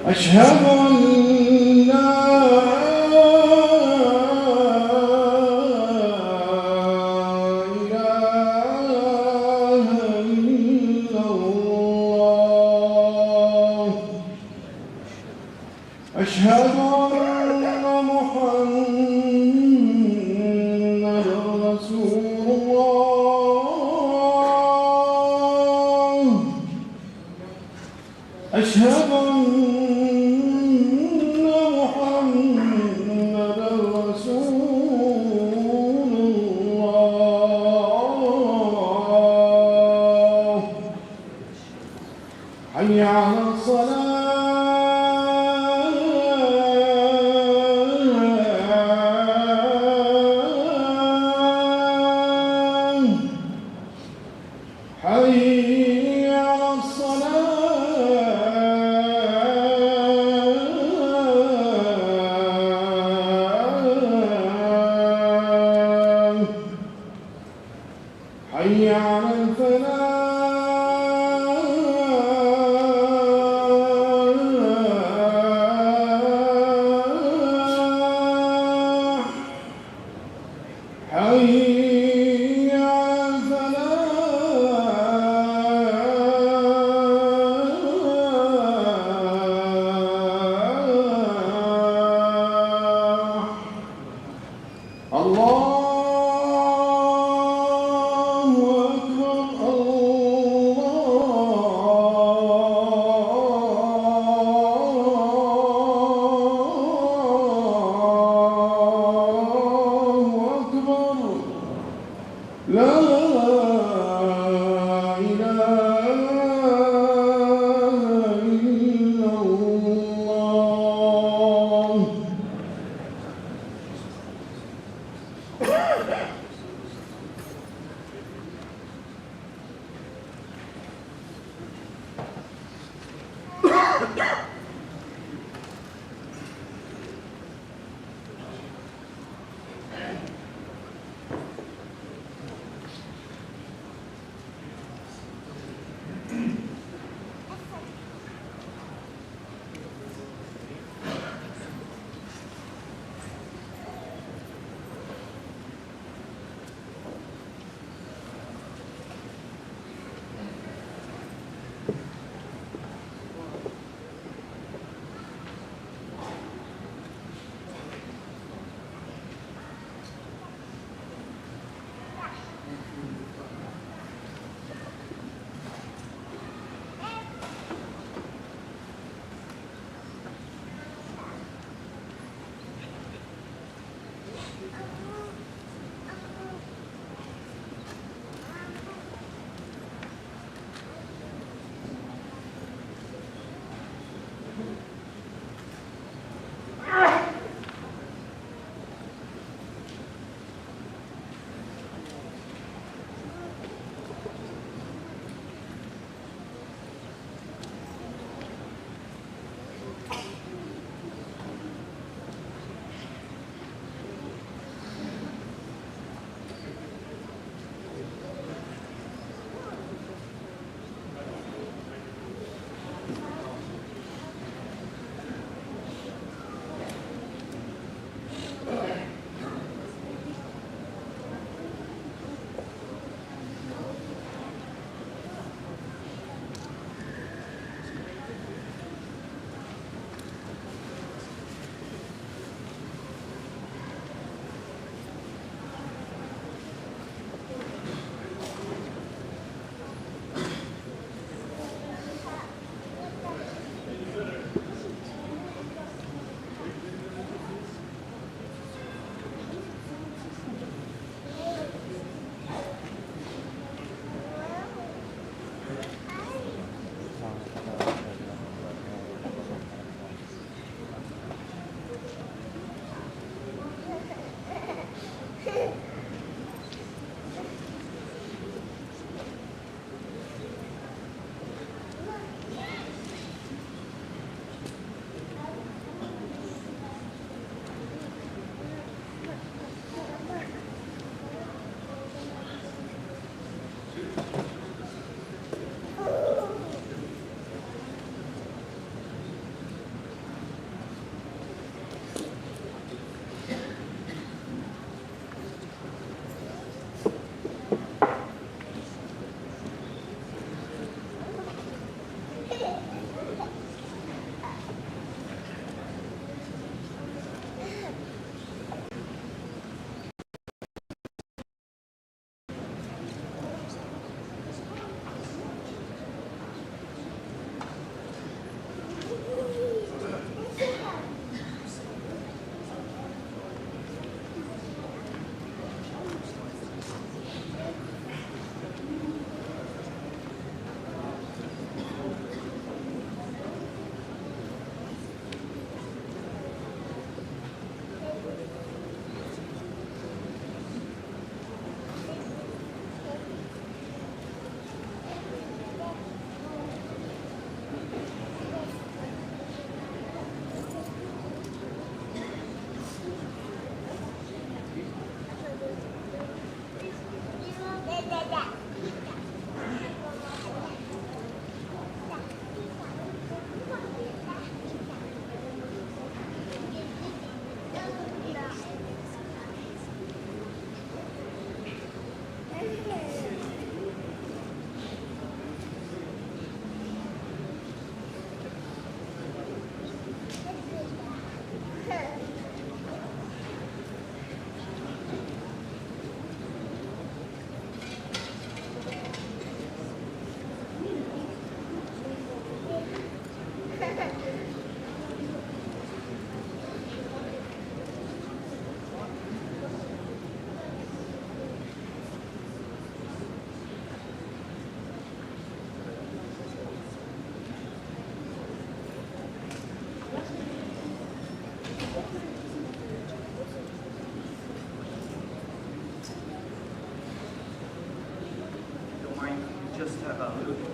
أشهد أن لا إله إلا الله. أشهد أن محمدًا رسول الله. أشهد أن محمدًا رسول الله. حي على الصلاة. حي على الصلاة. حي على الفلاح. حي على الفلاح. الله أكبر. الله أكبر. لا إله إلا الله.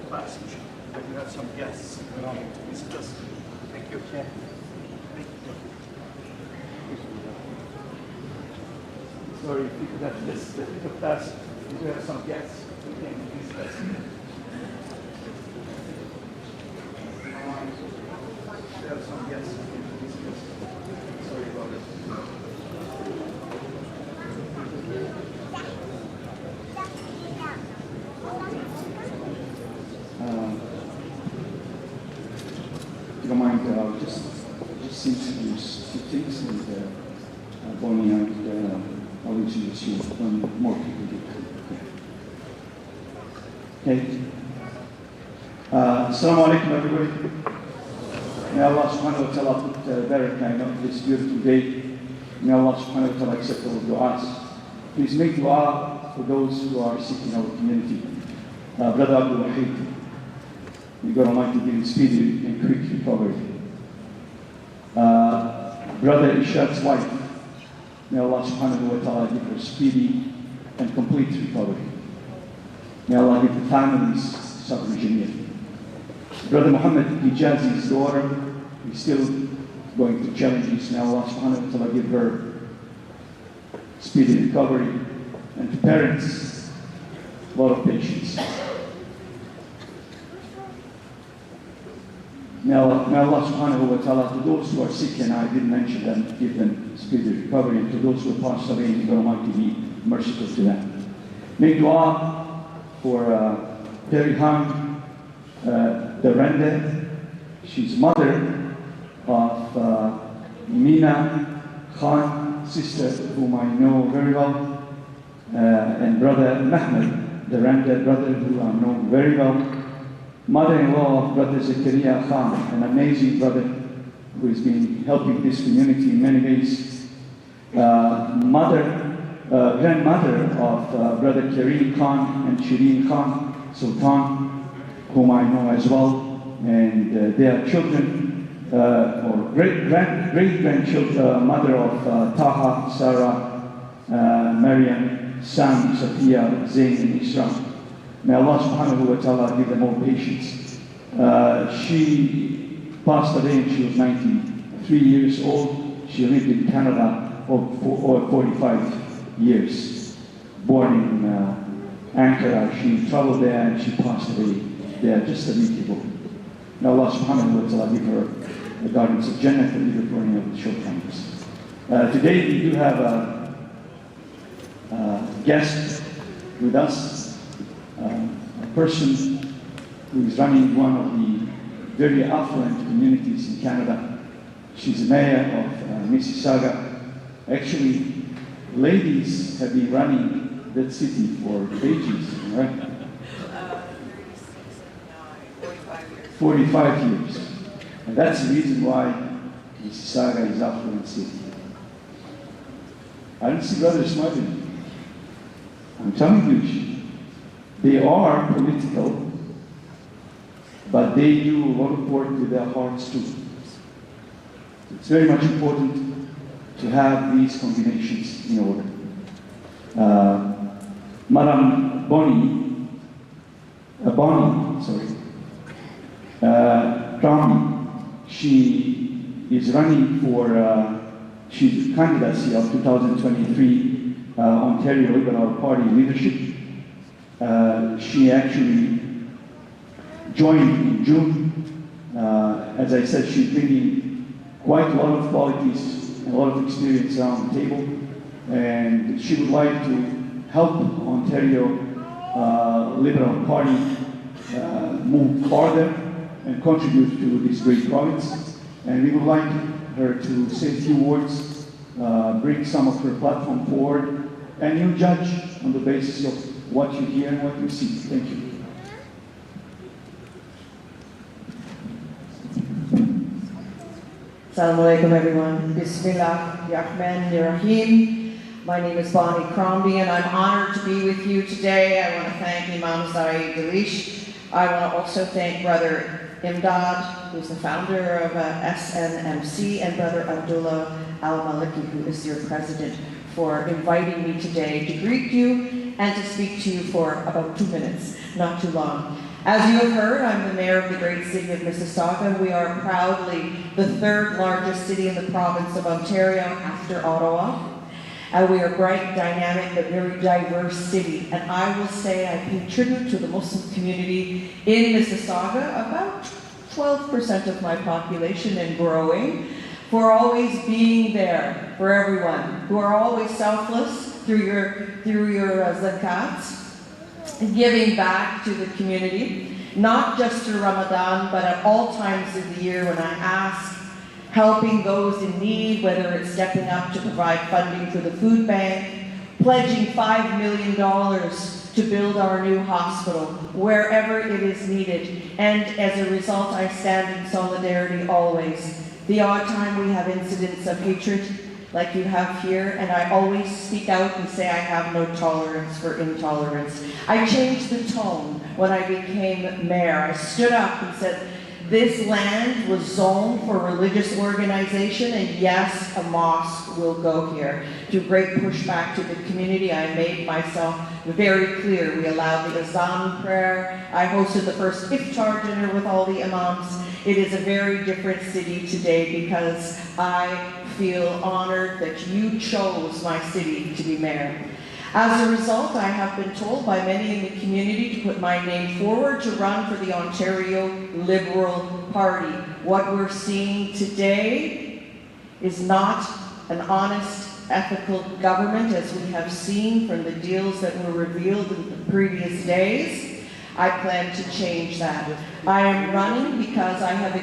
passage. But you have some guests around to discuss. Thank you. Thank you. Sorry, if you could have this passage. You have some guests. We can discuss. We have some guests. We can discuss. Sorry about it. If you don't mind, I'll just introduce two things, and Bonnie, I'll introduce you when more people get here. Okay. Assalamu alaikum, everybody. May Allah subhanahu wa ta'ala put barakah on this beautiful day. May Allah subhanahu wa ta'ala accept our du'as. Please make dua for those who are sick in our community. Brother Abdul Wahid, may God Almighty give him speedy and quick recovery. Brother Ishad's wife, may Allah subhanahu wa ta'ala give her speedy and complete recovery. May Allah give the families sabr jameel. Brother Muhammad Hijazi's daughter is still going through challenges. May Allah subhanahu wa ta'ala give her speedy recovery, and to parents, a lot of patience. May Allah subhanahu wa ta'ala, to those who are sick, and I didn't mention them, give them speedy recovery, and to those who are passed away, may God Almighty be merciful to them. Make dua for Terry Han, the Rende. She's mother of Mina Khan, sister whom I know very well, and brother Mehmed, the Rende brother who I know very well. Mother-in-law of Brother Zakaria Khan, an amazing brother who has been helping this community in many ways. Grandmother of Brother Kareem Khan and Shireen Khan, Sultan, whom I know as well, and their children, or great-grandchildren, mother of Taha, Sarah, Maryam, Sam, Safiya, Zain, and Isra. May Allah subhanahu wa ta'ala give them all patience. She passed away when she was 93 years old. She lived in Canada for 45 years. Born in Ankara, she traveled there and she passed away there just a week ago. May Allah subhanahu wa ta'ala give her the guidance of Jannah and leave her for any of the shortcomings. Today we do have a guest with us. A person who is running one of the very affluent communities in Canada. She's the mayor of Mississauga. Actually, ladies have been running that city for ages, right? 45 years. And that's the reason why Mississauga is affluent city. I don't see brothers smiling. I'm telling you, they are political, but they do a lot of work with their hearts too. It's very much important to have these combinations in order. Madam Krami, she is running for she's candidacy of 2023 Ontario Liberal Party leadership. She actually joined in June. As I said, she's bringing quite a lot of qualities and a lot of experience around the table, and she would like to help Ontario Liberal Party move farther and contribute to this great province. And we would like her to say a few words, bring some of her platform forward, and you judge on the basis of what you hear and what you see. Thank you. Assalamu alaikum, everyone. Bismillah Rahim. My name is Bonnie Crombie, and I'm honored to be with you today. I want to thank Imam Zaid Dalish. I want to also thank Brother Imdad, who's the founder of SNMC, and Brother Abdullah Al-Maliki, who is your president, for inviting me today to greet you and to speak to you for about 2 minutes, not too long. As you have heard, I'm the mayor of the great city of Mississauga. We are proudly the third largest city in the province of Ontario after Ottawa. We are a bright, dynamic, but very diverse city. And I will say I pay tribute to the Muslim community in Mississauga, about 12% of my population and growing, for always being there for everyone, who are always selfless through your zakats, giving back to the community, not just through Ramadan, but at all times of the year when I ask, helping those in need, whether it's stepping up to provide funding for the food bank, pledging $5 million to build our new hospital, wherever it is needed. And as a result, I stand in solidarity always. The odd time we have incidents of hatred, like you have here, and I always speak out and say I have no tolerance for intolerance. I changed the tone when I became mayor. I stood up and said, this land was zoned for religious organization, and yes, a mosque will go here. Through great pushback to the community, I made myself very clear. We allowed the Azan prayer. I hosted the first iftar dinner with all the imams. It is a very different city today because I feel honored that you chose my city to be mayor. As a result, I have been told by many in the community to put my name forward to run for the Ontario Liberal Party. What we're seeing today is not an honest, ethical government as we have seen from the deals that were revealed in the previous days. I plan to change that. I am running because I have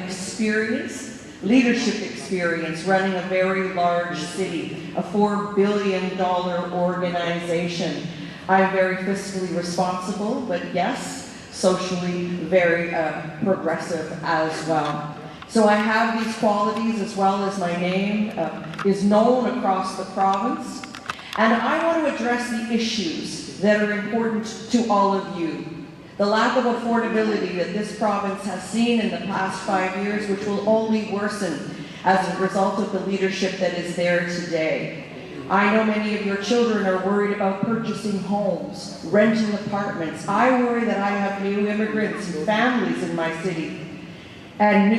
leadership experience running a very large city, a $4 billion organization. I'm very fiscally responsible, but yes, socially very progressive as well. So I have these qualities as well as my name is known across the province. And I want to address the issues that are important to all of you. The lack of affordability that this province has seen in the past 5 years, which will only worsen as a result of the leadership that is there today. I know many of your children are worried about purchasing homes, renting apartments. I worry that I have new immigrants and families in my city. And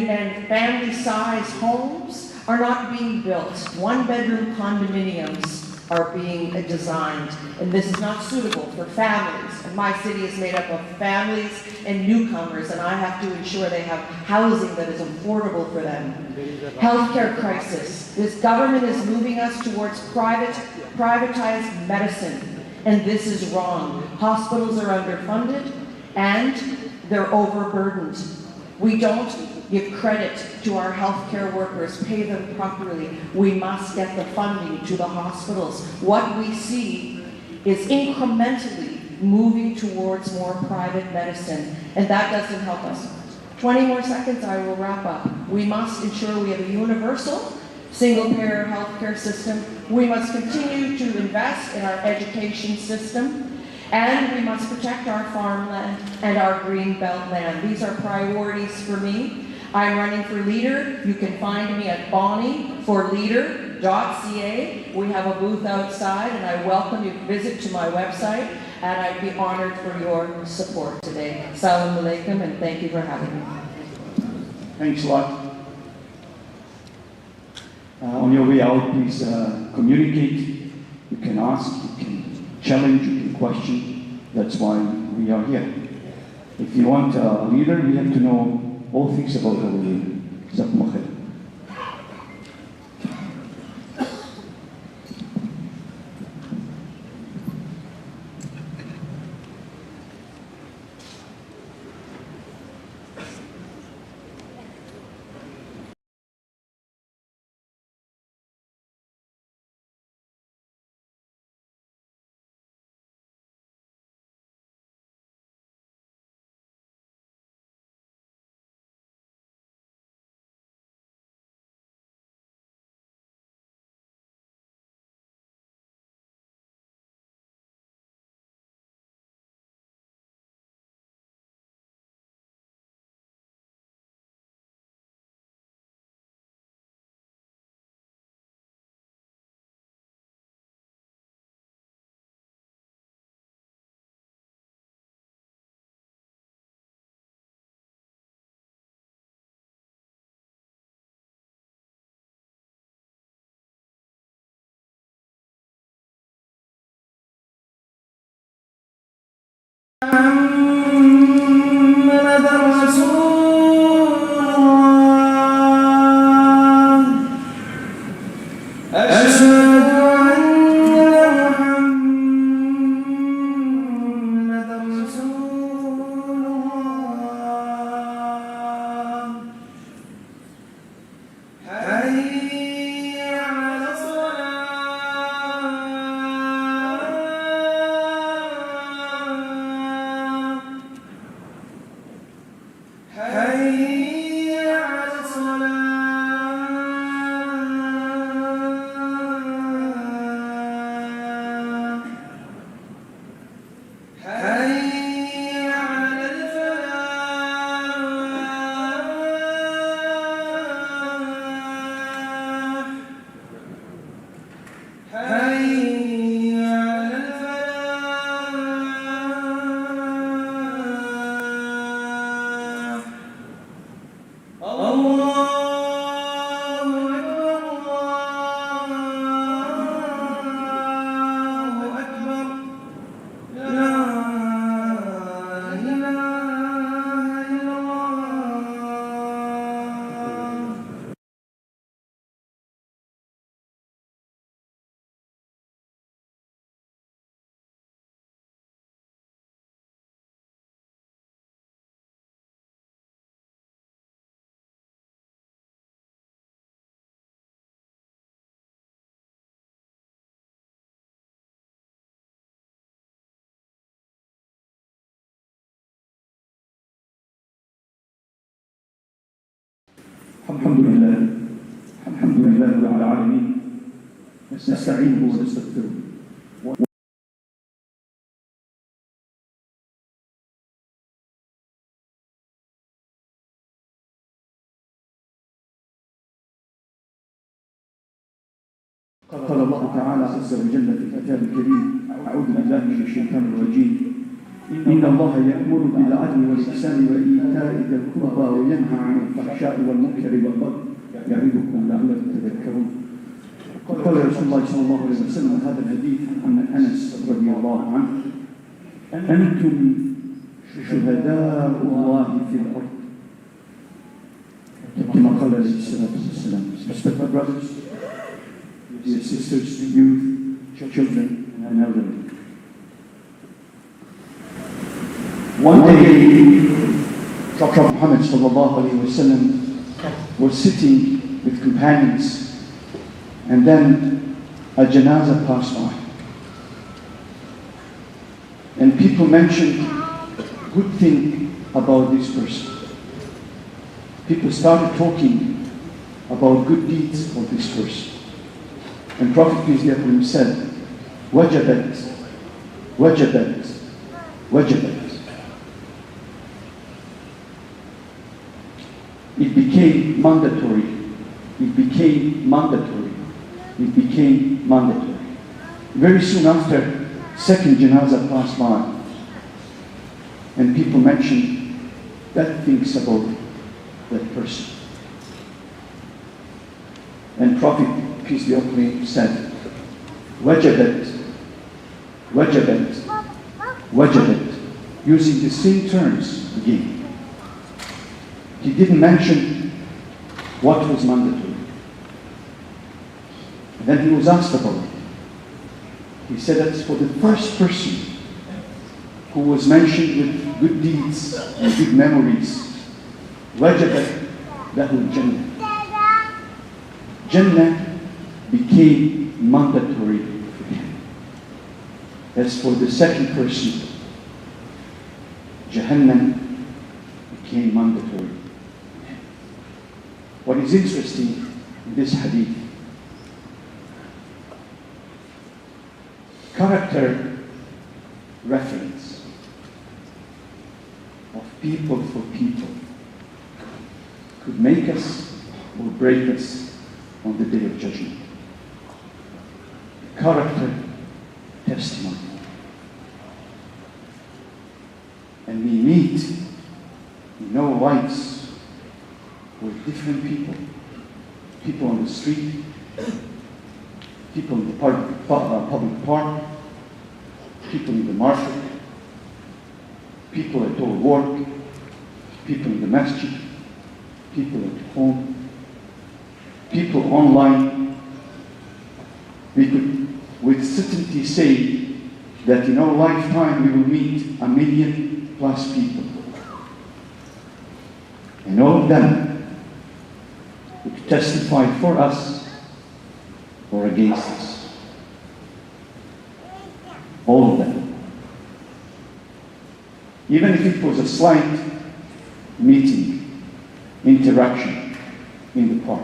family-sized homes are not being built. One-bedroom condominiums are being designed, and this is not suitable for families. And my city is made up of families and newcomers, and I have to ensure they have housing that is affordable for them. Healthcare crisis. This government is moving us towards privatized medicine, and this is wrong. Hospitals are underfunded, and they're overburdened. We don't give credit to our healthcare workers, pay them properly. We must get the funding to the hospitals. What we see is incrementally moving towards more private medicine, and that doesn't help us. 20 more seconds, I will wrap up. We must ensure we have a universal, single-payer healthcare system. We must continue to invest in our education system. And we must protect our farmland and our green belt land. These are priorities for me. I'm running for leader. You can find me at bonnieforleader.ca. We have a booth outside, and I welcome you to visit to my website, and I'd be honored for your support today. Assalamu alaikum, and thank you for having me. Thanks a lot. On your way out, please communicate. You can ask, you can challenge, you can question. That's why we are here. If you want a leader, we have to know all things about our leader. Jazakumullah khair. حي على الفلاح الله أكبر لا إله إلا الله. الحمد لله رب العالمين نستعينه ونستغفره قال الله تعالى عز وجل في الكتاب الكريم أعوذ بالله من الشيطان الرجيم إن الله يأمر بالعدل والإحسان وإيتاء ذي القربى وينهى عن الفحشاء والمنكر والبغي يعظكم لعلكم تذكرون. قال رسول الله صلى الله عليه وسلم هذا الحديث عن أنس رضي الله عنه أنتم شهداء الله في الأرض كما قال عليه الصلاة والسلام. Respected brothers, dear sisters, youth, children, and elderly. One day, Prophet Muhammad sallallahu alaihi wasallam was sitting with companions, and then a janazah passed by. And people mentioned good thing about this person. People started talking about good deeds of this person. And Prophet peace be upon him said, "Wajabat, wajabat, wajabat." It became mandatory. It became mandatory. It became mandatory. Very soon after, second janazah passed by, and people mentioned bad things about that person. And Prophet peace be upon him said, "Wajabat, wajabat, wajabat," using the same terms again. He didn't mention what was mandatory. And then he was asked about it. He said that for the first person who was mentioned with good deeds and good memories, wajabat lahu jannah. Jannah became mandatory for him. As for the second person, Jahannam became mandatory. What is interesting in this hadith, character reference of people for people could make us or break us on the day of judgment. Character testimony. And we meet in our lives with different people. People on the street, people in the public park, people in the market, people at our work, people in the masjid, people at home, people online. We could with certainty say that in our lifetime we will meet 1 million plus people. And all of them would testify for us or against us. All of them. Even if it was a slight meeting, interaction in the park.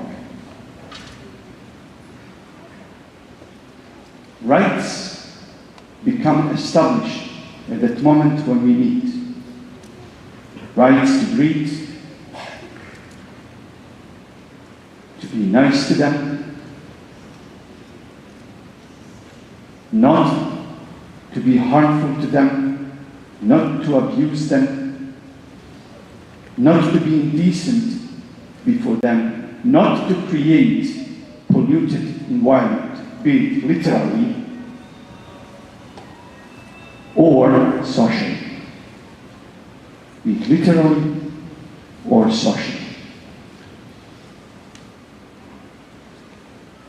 Rights become established at that moment when we meet. Rights to greet, to be nice to them, not to be harmful to them, not to abuse them, not to be indecent before them, not to create polluted environment, be it literally or socially. Be it literally or socially.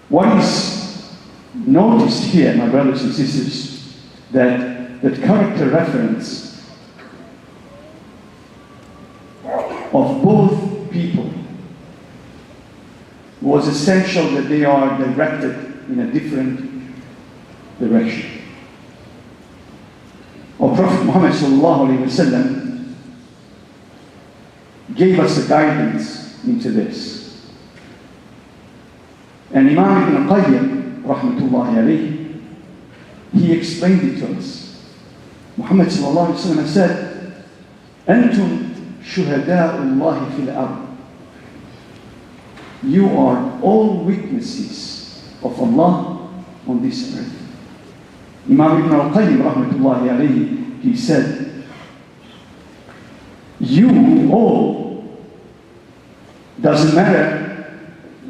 What is noticed here, my brothers and sisters, that character reference of both people was essential, that they are directed in a different direction. Our Prophet Muhammad ﷺ gave us a guidance into this. And Imam Ibn Qayyim, rahmatullahi alayhi, he explained it to us. Muhammad ﷺ said, أنتم شهداء الله في الأرض. You are all witnesses of Allah on this earth. Imam Ibn al-Qayyim, rahmatullahi alayhi, he said, you all, doesn't matter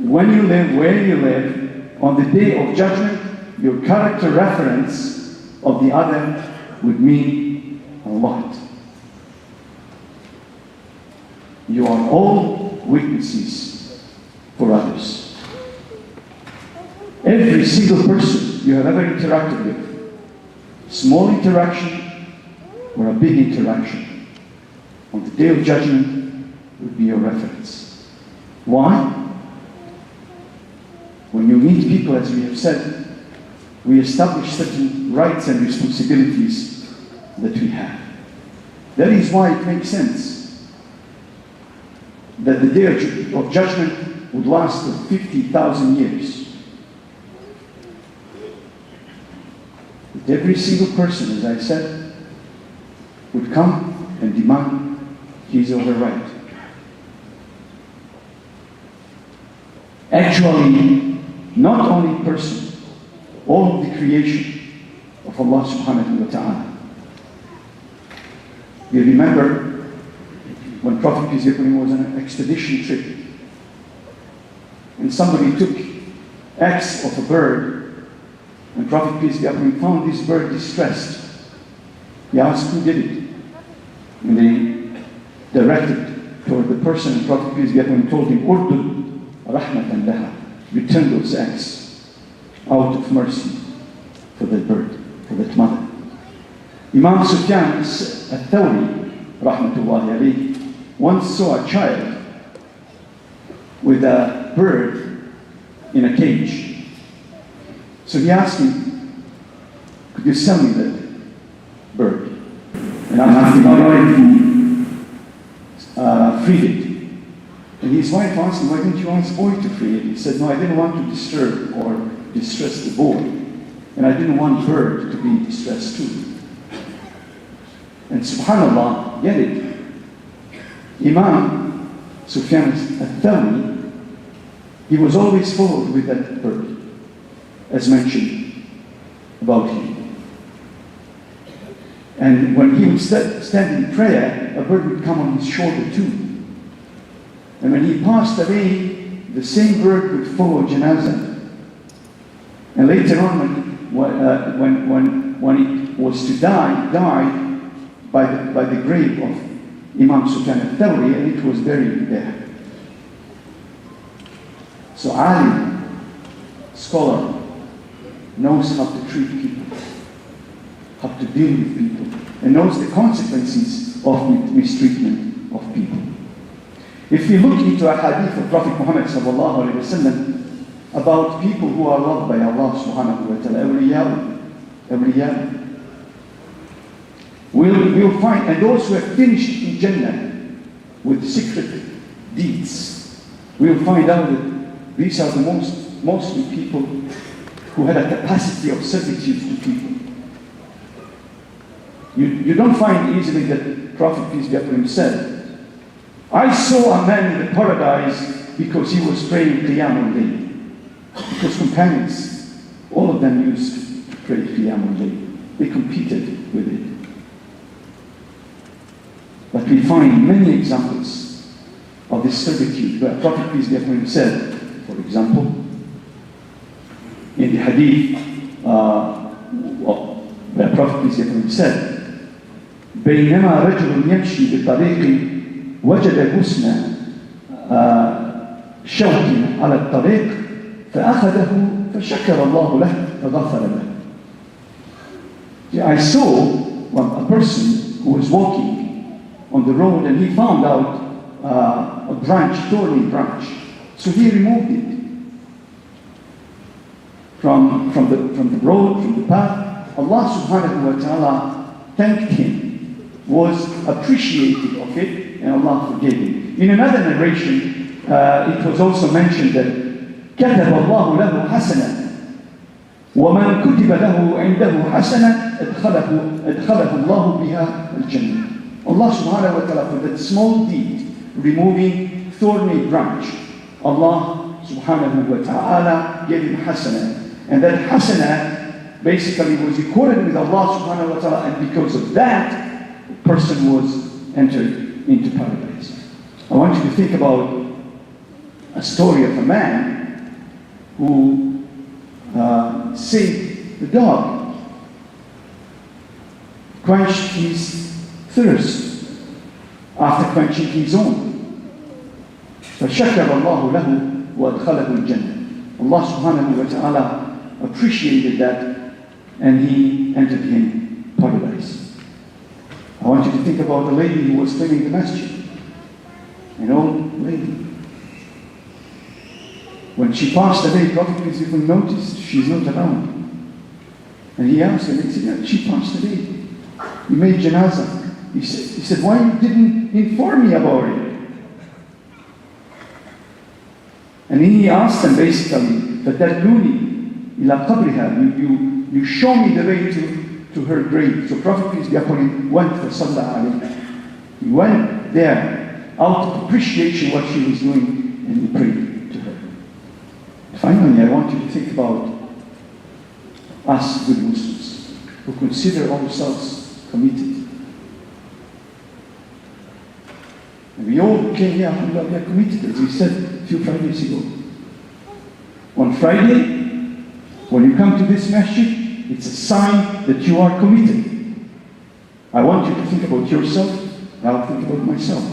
when you live, where you live, on the day of judgment, your character reference of the other would mean a lot. You are all witnesses for others. Every single person you have ever interacted with, small interaction or a big interaction, on the day of judgment would be your reference. Why? When you meet people, as we have said, we establish certain rights and responsibilities that we have. That is why it makes sense that the day of judgment would last for 50,000 years. That every single person, as I said, would come and demand his or her right. Actually, not only person, all of the creation of Allah subhanahu wa ta'ala. You remember when Prophet peace be upon him was on an expedition trip, and somebody took eggs of a bird, and Prophet peace be upon him found this bird distressed. He asked who did it, and they directed toward the person, and Prophet peace be upon him told him, "Urdud rahmatan laha." Return those eggs out of mercy for that bird, for that mother. Imam Sufyan al-Thawri, rahmatullahi alayhi, once saw a child with a bird in a cage. So he asked him, could you sell me that bird? And I'm asking my wife freed it. And his wife asked him, why didn't you ask the boy to free it? He said, no, I didn't want to disturb or distress the boy. And I didn't want bird to be distressed too. And subhanAllah, get it. Imam Sufyan al-Thawri, he was always followed with that bird, as mentioned about him. And when he would stand in prayer, a bird would come on his shoulder too. And when he passed away, the same bird would follow janazah. And later on, when it was to die, died by the grave of Imam Sufyan al-Thawri, and it was buried there. So alim, scholar, knows how to treat people, how to deal with people, and knows the consequences of mistreatment of people. If we look into a hadith of Prophet Muhammad sallallahu alaihi wasallam about people who are loved by Allah subhanahu wa ta'ala, awliya, we'll find, and those who have finished in Jannah with secret deeds, we'll find out that these are the mostly people who had a capacity of servitude to people. You don't find easily that Prophet peace be upon him said, I saw a man in the paradise because he was praying Qiyam al-Layl. Because companions, all of them used to prayed Qiyamul Layl. They competed with it. But we find many examples of this servitude where Prophet peace be upon him said, for example, in the hadith, where Prophet peace be upon him said, بينما رجل يمشي بطريق وجد غصن شوك على الطريق فأخذه فشكر الله له فغفر له. I saw a person who was walking on the road and he found out a branch, thorny branch. So he removed it from the road, from the path. Allah subhanahu wa ta'ala thanked him, was appreciative of it, and Allah forgave him. In another narration, it was also mentioned that كتب الله له حسنة ومن كتب له عنده حسنة أدخله الله بها الجنة. Allah subhanahu wa ta'ala, for that small deed, removing thorny branch, Allah subhanahu wa ta'ala gave him hasana. And that hasana basically was recorded with Allah subhanahu wa ta'ala, and because of that, the person was entered into paradise. I want you to think about a story of a man who saved the dog, quenched his thirst after quenching his own. فشكر الله له وأدخله الجنة. Allah subhanahu wa ta'ala appreciated that and he entered him paradise. I want you to think about the lady who was cleaning the masjid. An old lady. When she passed away, Prophet peace be upon him noticed she's not around. And he asked her, he said, yeah, she passed away. You made janazah. He said, why you didn't inform me about it? And he asked them basically, فَتَدْلُونِي إِلَىٰ قَبْرِهَا, you show me the way to her grave. So Prophet peace be upon him went for Sallallahu Alaihi. He went there out of appreciation what she was doing, and he prayed to her. Finally, I want you to think about us good Muslims who consider ourselves committed. And we all came here, alhamdulillah, we are committed, as we said a few Fridays ago. On Friday, when you come to this masjid, it's a sign that you are committed. I want you to think about yourself, and I'll think about myself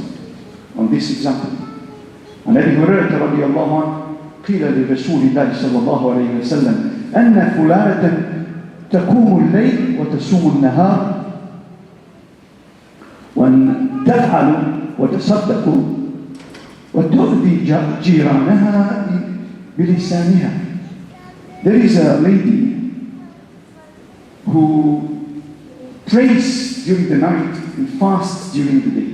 on this example. عن أبي هريرة رضي الله عنه قيل لرسول الله صلى الله عليه وسلم أن فلانة تقوم الليل وتصوم النهار وأن تفعل وتصدق وتؤذي جيرانها بلسانها. There is a lady who prays during the night and fasts during the day.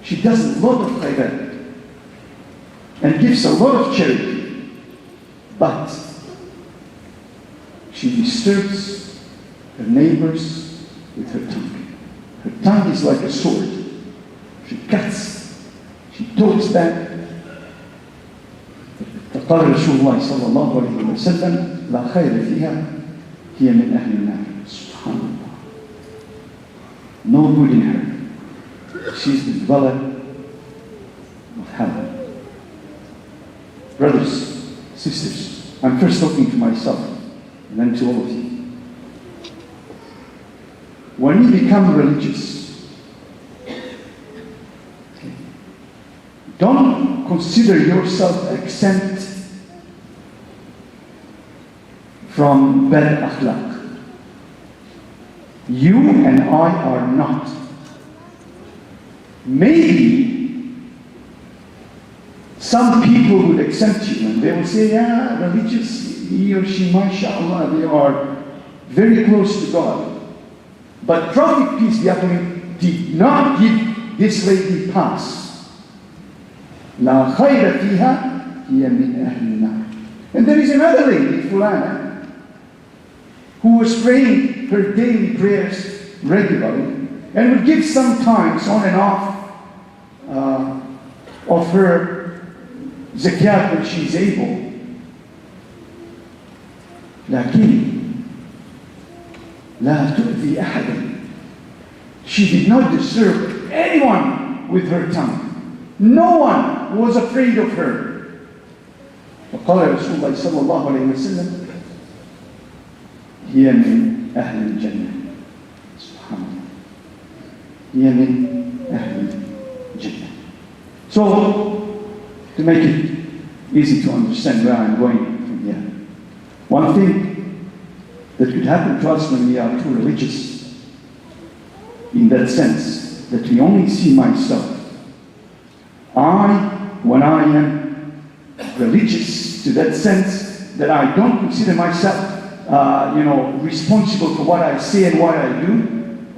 She does a lot of khairat and gives a lot of charity, but she disturbs her neighbors with her tongue. Her tongue is like a sword. She cuts, she talks back. فقال رسول الله صلى الله عليه وسلم لا خير فيها هي من أهل النار. سبحان الله. No good in her. She's the dweller of hell. Brothers, sisters, I'm first talking to myself and then to all of you. When you become religious, don't consider yourself exempt from bad akhlaq. You and I are not. Maybe some people would accept you and they will say, yeah, religious, he or she, mashallah, they are very close to God. But Prophet, peace be upon him, did not give this lady pass. لا خير فيها هي من أهل النار. And there is another lady, Fulana, who was praying her daily prayers regularly and would give some times on and off of her zakat when she's able. لكن لا تؤذي أحدا. She did not disturb anyone with her tongue. No one was afraid of her. فقال رسول الله صلى الله عليه وسلم هي من أهل الجنة. سبحان الله. هي من أهل الجنة. So, to make it easy to understand where I'm going from here, one thing that could happen to us when we are too religious, in that sense, that we only see myself. When I am religious to that sense, that I don't consider myself, responsible for what I say and what I do,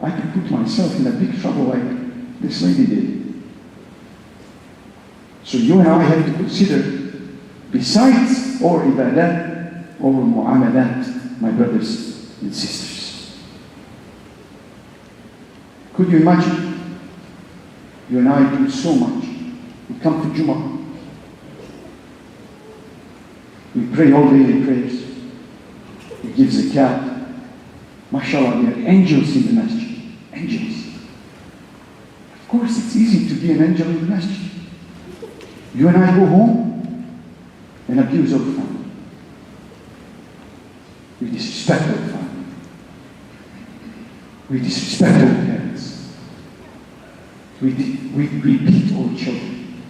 I can put myself in a big trouble like this lady did. So you and I have to consider, besides our ibadat, our mu'amalat, my brothers and sisters. Could you imagine? You and I do so much. We come to Jummah. We pray all daily prayers. We give zakat. MashaAllah, there are angels in the masjid. Angels. Of course, it's easy to be an angel in the masjid. You and I go home and abuse our family. We disrespect our family. We disrespect our parents. We beat our children.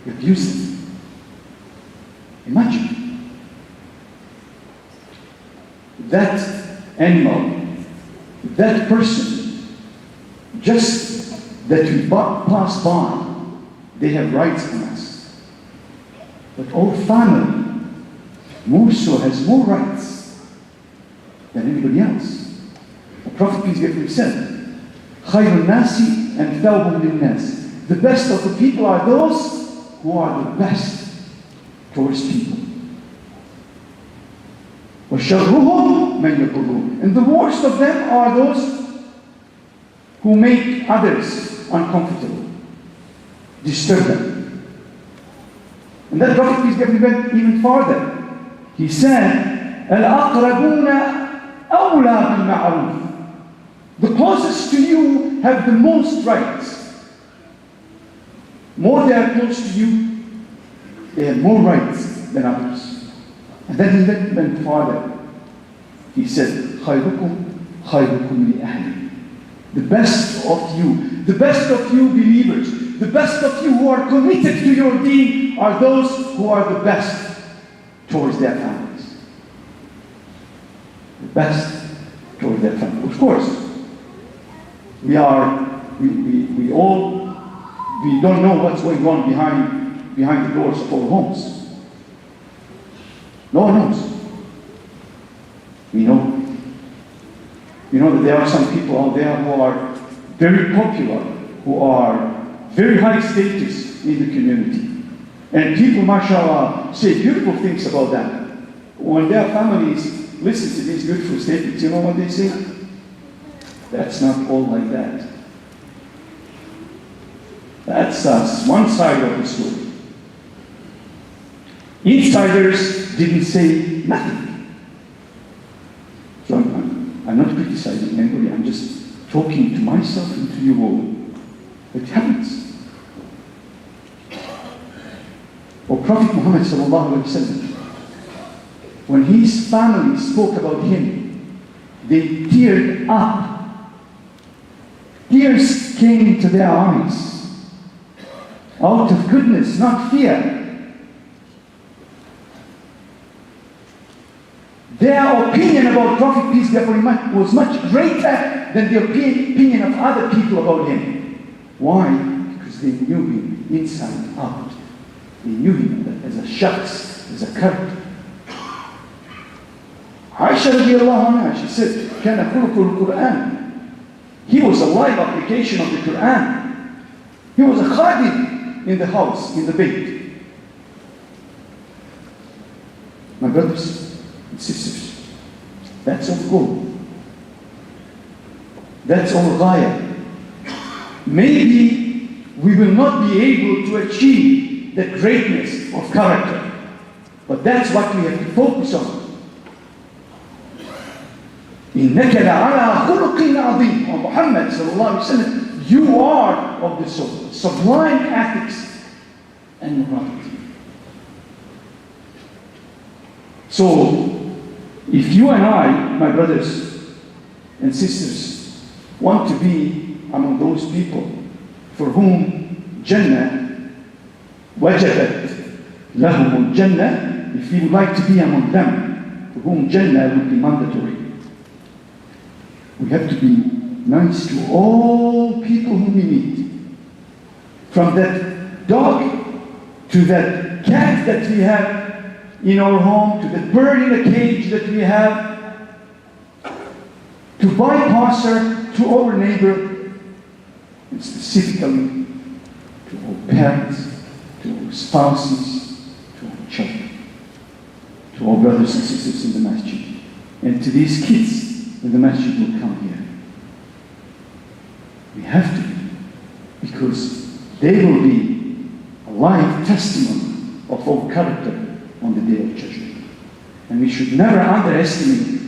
We abuse them. Imagine that animal, that person, just that we pass by, they have rights on us. But our family, more so, has more rights than anybody else. The Prophet, peace be upon him, said, خَيْرُ النَّاسِ أَنْفَعُهُمْ لِلنَّاسِ. The best of the people are those who are the best towards people. وَشَرُّهُمْ مَنْ يَضُرُّهُمْ. And the worst of them are those who make others uncomfortable, disturb them. And that Prophet, peace be upon him, went even farther. He said, الْأَقْرَبُونَ أَوْلَى بِالْمَعْرُوفِ. The closest to you have the most rights. More they are close to you, they have more rights than others. And then he went farther. He said, خَيْرُكُمْ خَيْرُكُمْ لِأَهْلِ. The best of you believers, the best of you who are committed to your deen are those who are the best towards their families. The best towards their families. Of course, we don't know what's going on behind the doors of our homes. No one knows. We know that there are some people out there who are very popular, who are very high status in the community. And people, mashallah, say beautiful things about them. When their families listen to these beautiful statements, you know what they say? That's not all like that. That's one side of the story. Insiders didn't say nothing. So I'm not criticizing anybody, I'm just talking to myself and to you all. It happens. Or Prophet Muhammad sallallahu alaihi wasallam, when his family spoke about him, they teared up. Tears came to their eyes, out of goodness, not fear. Their opinion about Prophet, peace be upon him, was much greater than the opinion of other people about him. Why? Because they knew him inside out. They knew him as a shakhs, as a character. Aisha radiallahu anha, she said, كَانَ خُلُقُ الْقُرْآنِ. He was a live application of the Quran. He was a khadim in the house, in the bayt. My brothers and sisters, that's our goal. That's our ghaya. Maybe we will not be able to achieve the greatness of character, but that's what we have to focus on. إِنَّكَ لَعَلَى خُلُقٍ عَظِيمٍ. O Muhammad sallallahu alayhi wa sallam, you are of the sublime ethics and morality. So, if you and I, my brothers and sisters, want to be among those people for whom Jannah wajabat lahum Jannah, if we would like to be among them for whom Jannah would be mandatory, we have to be nice to all people whom we meet. From that dog to that cat that we have in our home, to the bird in the cage that we have, to bypasser, to our neighbor, and specifically to our parents, to our spouses, to our children, to our brothers and sisters in the masjid, and to these kids when the masjid will come here. We have to be, because they will be a live testimony of our character on the day of judgment. And we should never underestimate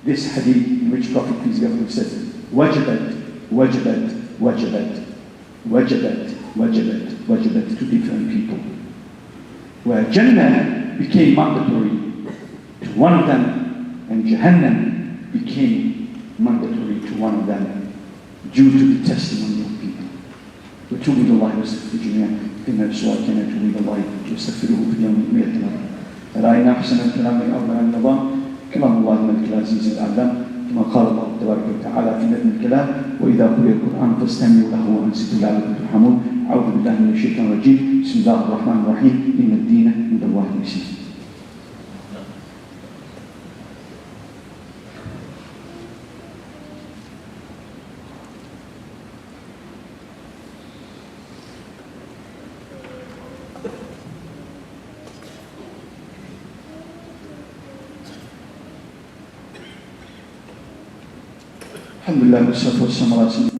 this hadith in which Prophet peace be upon him said, wajabat, wajabat, wajabat, wajabat, wajabat, wajabat to different people. Where Jannah became mandatory to one of them, and Jahannam became mandatory to one of them due to the testimony of people. وتوب إلى الله واستغفر جميعا إن السؤال كان يتوب إلى الله واستغفره في اليوم 100 مرة. رأينا أحسن الكلام أفضل النظام كلام الله الملك العزيز الأعلم كما قال الله تبارك وتعالى في نظم الكلام وإذا قرئ القرآن فاستمعوا له وأنصتوا لعلكم ترحمون. أعوذ بالله من الشيطان الرجيم. بسم الله الرحمن الرحيم. إن الدين عند الله الإسلام. الحمد لله والصلاة والسلام على رسول الله.